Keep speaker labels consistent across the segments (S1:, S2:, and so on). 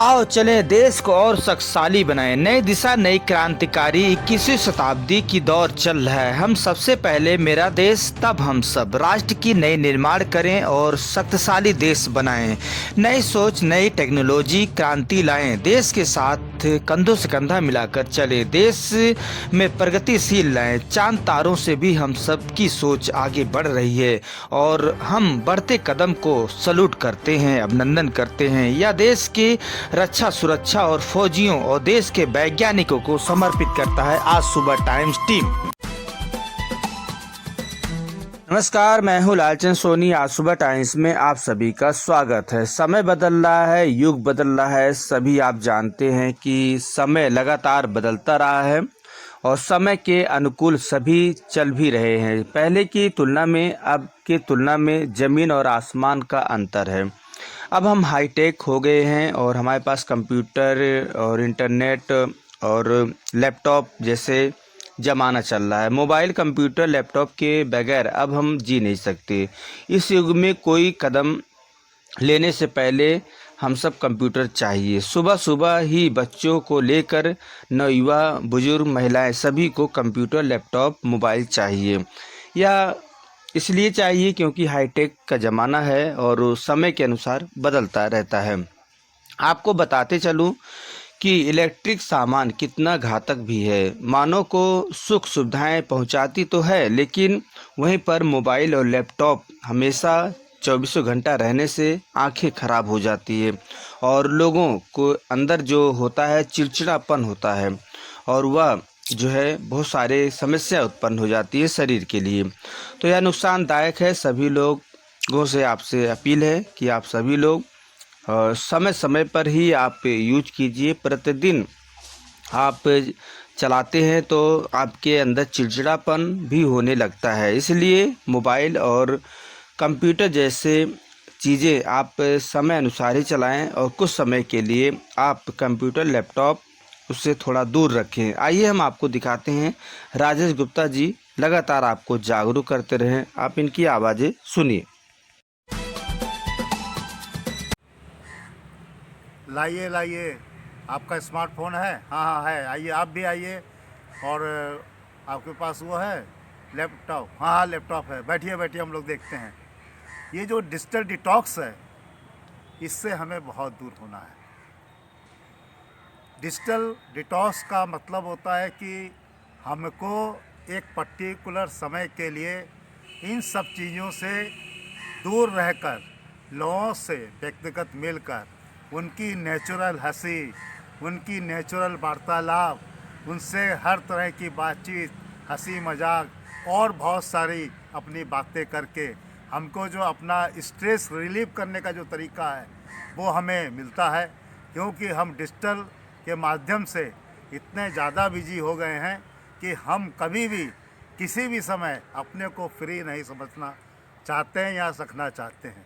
S1: आओ चले देश को और शक्तिशाली बनाएं। नई दिशा नई क्रांतिकारी 21वीं शताब्दी की दौर चल रहा है। हम सबसे पहले मेरा देश तब हम सब राष्ट्र की नई निर्माण करें और शक्तिशाली देश बनाएं। नई सोच नई टेक्नोलॉजी क्रांति लाएं। देश के साथ कंधों से कंधा मिलाकर चले। देश में प्रगतिशील लाएं। चांद तारों से भी हम सब की सोच आगे बढ़ रही है और हम बढ़ते कदम को सलूट करते हैं, अभिनंदन करते हैं। यह देश की रक्षा सुरक्षा और फौजियों और देश के वैज्ञानिकों को समर्पित करता है आज सुबह टाइम्स टीम। नमस्कार, मैं हूँ लालचंद सोनी। आज सुबह टाइम्स में आप सभी का स्वागत है। समय बदल रहा है, युग बदल रहा है। सभी आप जानते हैं कि समय लगातार बदलता रहा है और समय के अनुकूल सभी चल भी रहे हैं। पहले की तुलना में अब की तुलना में ज़मीन और आसमान का अंतर है। अब हम हाईटेक हो गए हैं और हमारे पास कंप्यूटर और इंटरनेट और लैपटॉप जैसे ज़माना चल रहा है। मोबाइल कंप्यूटर लैपटॉप के बगैर अब हम जी नहीं सकते। इस युग में कोई कदम लेने से पहले हम सब कंप्यूटर चाहिए। सुबह सुबह ही बच्चों को लेकर नौयुवा बुजुर्ग महिलाएं सभी को कंप्यूटर लैपटॉप मोबाइल चाहिए। या इसलिए चाहिए क्योंकि हाईटेक का ज़माना है और समय के अनुसार बदलता रहता है। आपको बताते चलूं कि इलेक्ट्रिक सामान कितना घातक भी है। मानव को सुख सुविधाएं पहुंचाती तो है, लेकिन वहीं पर मोबाइल और लैपटॉप हमेशा 24 घंटा रहने से आंखें खराब हो जाती है और लोगों को अंदर जो होता है चिड़चिड़ापन होता है और वह जो है बहुत सारे समस्या उत्पन्न हो जाती है शरीर के लिए। तो यह नुकसानदायक है। सभी लोगों से आपसे अपील है कि आप सभी लोग समय समय पर ही आप यूज कीजिए। प्रतिदिन आप चलाते हैं तो आपके अंदर चिड़चिड़ापन भी होने लगता है। इसलिए मोबाइल और कंप्यूटर जैसे चीज़ें आप समय अनुसार ही चलाएं और कुछ समय के लिए आप कंप्यूटर लैपटॉप उससे थोड़ा दूर रखें। आइए हम आपको दिखाते हैं। राजेश गुप्ता जी लगातार आपको जागरूक करते रहें। आप इनकी आवाज़ें सुनिए।
S2: लाइए लाइए, आपका स्मार्टफोन है? हाँ हाँ है, आइए आप भी आइए। और आपके पास वो है लैपटॉप? हाँ हाँ लैपटॉप है, बैठिए बैठिए, हम लोग देखते हैं। ये जो डिजिटल डिटॉक्स है, इससे हमें बहुत दूर होना है। डिजिटल डिटॉक्स का मतलब होता है कि हमको एक पर्टिकुलर समय के लिए इन सब चीज़ों से दूर रहकर, लोगों से व्यक्तिगत मिलकर, उनकी नेचुरल हंसी, उनकी नेचुरल वार्तालाप, उनसे हर तरह की बातचीत, हंसी मजाक और बहुत सारी अपनी बातें करके हमको जो अपना स्ट्रेस रिलीव करने का जो तरीका है वो हमें मिलता है। क्योंकि हम डिजिटल के माध्यम से इतने ज़्यादा बिजी हो गए हैं कि हम कभी भी किसी भी समय अपने को फ्री नहीं समझना चाहते हैं या रखना चाहते हैं।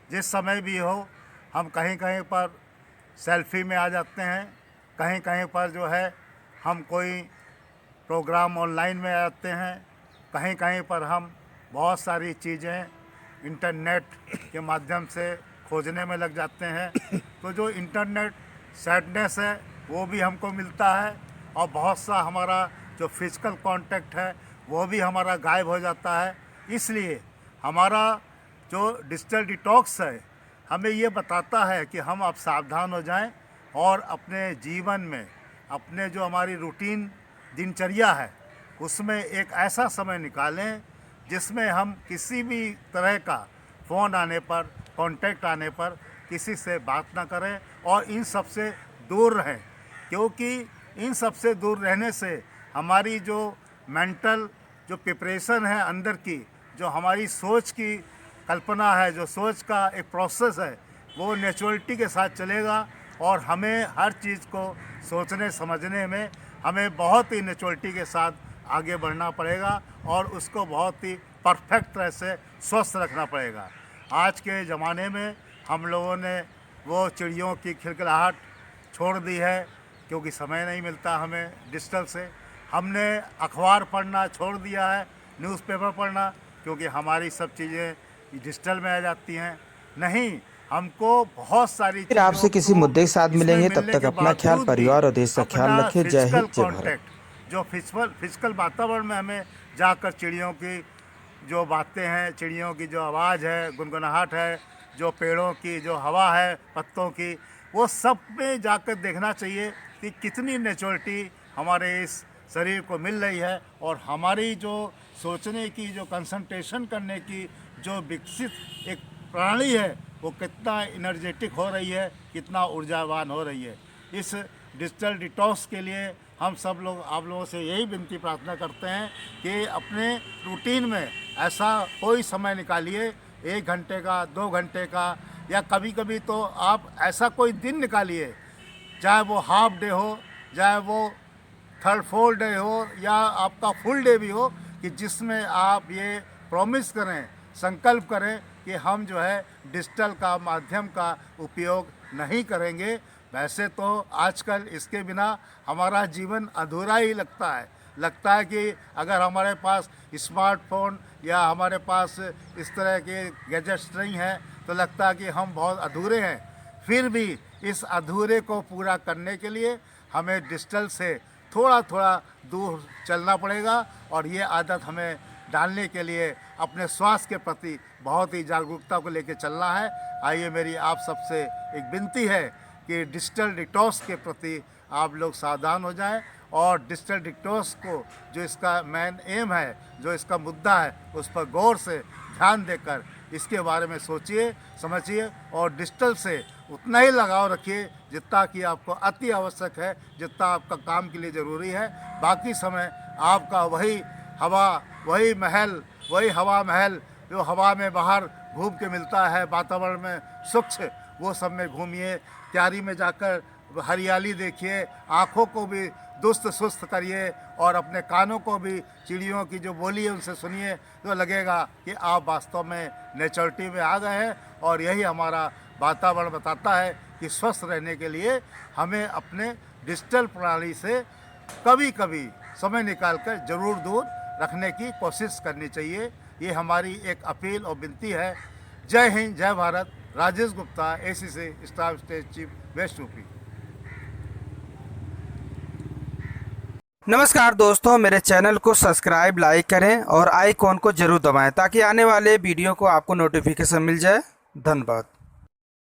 S2: जिस समय भी हो हम कहीं कहीं पर सेल्फी में आ जाते हैं, कहीं कहीं पर जो है हम कोई प्रोग्राम ऑनलाइन में आ जाते हैं, कहीं कहीं पर हम बहुत सारी चीज़ें इंटरनेट के माध्यम से खोजने में लग जाते हैं। तो जो इंटरनेट सैडनेस है वो भी हमको मिलता है और बहुत सा हमारा जो फिजिकल कांटेक्ट है वो भी हमारा गायब हो जाता है। इसलिए हमारा जो डिजिटल डिटॉक्स है हमें ये बताता है कि हम अब सावधान हो जाएं और अपने जीवन में, अपने जो हमारी रूटीन दिनचर्या है उसमें एक ऐसा समय निकालें जिसमें हम किसी भी तरह का फ़ोन आने पर, कांटेक्ट आने पर किसी से बात ना करें और इन सब से दूर रहें। क्योंकि इन सब से दूर रहने से हमारी जो मेंटल जो प्रिपरेशन है अंदर की, जो हमारी सोच की कल्पना है, जो सोच का एक प्रोसेस है, वो नेचुरलिटी के साथ चलेगा और हमें हर चीज़ को सोचने समझने में हमें बहुत ही नेचुरलिटी के साथ आगे बढ़ना पड़ेगा और उसको बहुत ही परफेक्ट तरह से स्वस्थ रखना पड़ेगा। आज के ज़माने में हम लोगों ने वो चिड़ियों की खिलखिलाहट छोड़ दी है क्योंकि समय नहीं मिलता हमें डिजिटल से। हमने अखबार पढ़ना छोड़ दिया है, न्यूज़पेपर पढ़ना, क्योंकि हमारी सब चीज़ें डिजिटल में आ जाती हैं। नहीं, हमको बहुत सारी
S1: फिर आपसे
S2: चीज़ों
S1: किसी
S2: को
S1: मुद्दे के साथ
S2: इसमें
S1: मिलेंगे, तब
S2: मिलने
S1: तक
S2: के
S1: अपना ख्याल,
S2: बावजूद भी
S1: परिवार और देश का ख्याल
S2: अपना
S1: रखें। जय
S2: फिजिकल
S1: हिंद, जय भारत।
S2: कांटेक्ट जो फिजिकल वातावरण में हमें जाकर चिड़ियों की जो बातें हैं, चिड़ियों की जो आवाज़ है, गुनगुनाहट है, जो पेड़ों की जो हवा है, पत्तों की, वो सब में जाकर देखना चाहिए कि कितनी नेचुरलिटी हमारे इस शरीर को मिल रही है और हमारी जो सोचने की, जो कंसंट्रेशन करने की जो विकसित एक प्रणाली है, वो कितना एनर्जेटिक हो रही है, कितना ऊर्जावान हो रही है। इस डिजिटल डिटॉक्स के लिए हम सब लोग आप लोगों से यही विनती प्रार्थना करते हैं कि अपने रूटीन में ऐसा कोई समय निकालिए, 1 घंटे का, 2 घंटे का, या कभी कभी तो आप ऐसा कोई दिन निकालिए, चाहे वो हाफ डे हो, चाहे वो थर्ड फोर्थ डे हो, या आपका फुल डे भी हो, कि जिसमें आप ये प्रॉमिस करें, संकल्प करें कि हम जो है डिजिटल का माध्यम का उपयोग नहीं करेंगे। वैसे तो आजकल इसके बिना हमारा जीवन अधूरा ही लगता है कि अगर हमारे पास स्मार्टफोन या हमारे पास इस तरह के गैजेट्स नहीं हैं तो लगता है कि हम बहुत अधूरे हैं। फिर भी इस अधूरे को पूरा करने के लिए हमें डिजिटल से थोड़ा थोड़ा दूर चलना पड़ेगा और ये आदत हमें डालने के लिए अपने स्वास्थ्य के प्रति बहुत ही जागरूकता को लेकर चलना है। आइए, मेरी आप सबसे एक विनती है कि डिजिटल डिटॉक्स के प्रति आप लोग सावधान हो जाएं और डिजिटल डिटॉक्स को जो इसका मेन एम है, जो इसका मुद्दा है, उस पर गौर से ध्यान देकर इसके बारे में सोचिए, समझिए और डिजिटल से उतना ही लगाव रखिए जितना कि आपको अति आवश्यक है, जितना आपका काम के लिए ज़रूरी है। बाकी समय आपका वही हवा महल जो हवा में बाहर घूम के मिलता है, वातावरण में स्वच्छ, वो सब में घूमिए, क्यारी में जाकर हरियाली देखिए, आँखों को भी दुस्त सुस्त करिए और अपने कानों को भी चिड़ियों की जो बोली है उनसे सुनिए, तो लगेगा कि आप वास्तव में नेचुरलिटी में आ गए हैं। और यही हमारा वातावरण बताता है कि स्वस्थ रहने के लिए हमें अपने डिजिटल प्रणाली से कभी कभी समय निकालकर ज़रूर दूर रखने की कोशिश करनी चाहिए। ये हमारी एक अपील और विनती है। जय हिंद, जय Bharat. Rajesh Gupta, ACC staff state chief, west UP.
S1: नमस्कार दोस्तों, मेरे चैनल को सब्सक्राइब, लाइक करें और आइकॉन को जरूर दबाएं ताकि आने वाले वीडियो को आपको नोटिफिकेशन मिल जाए। धन्यवाद।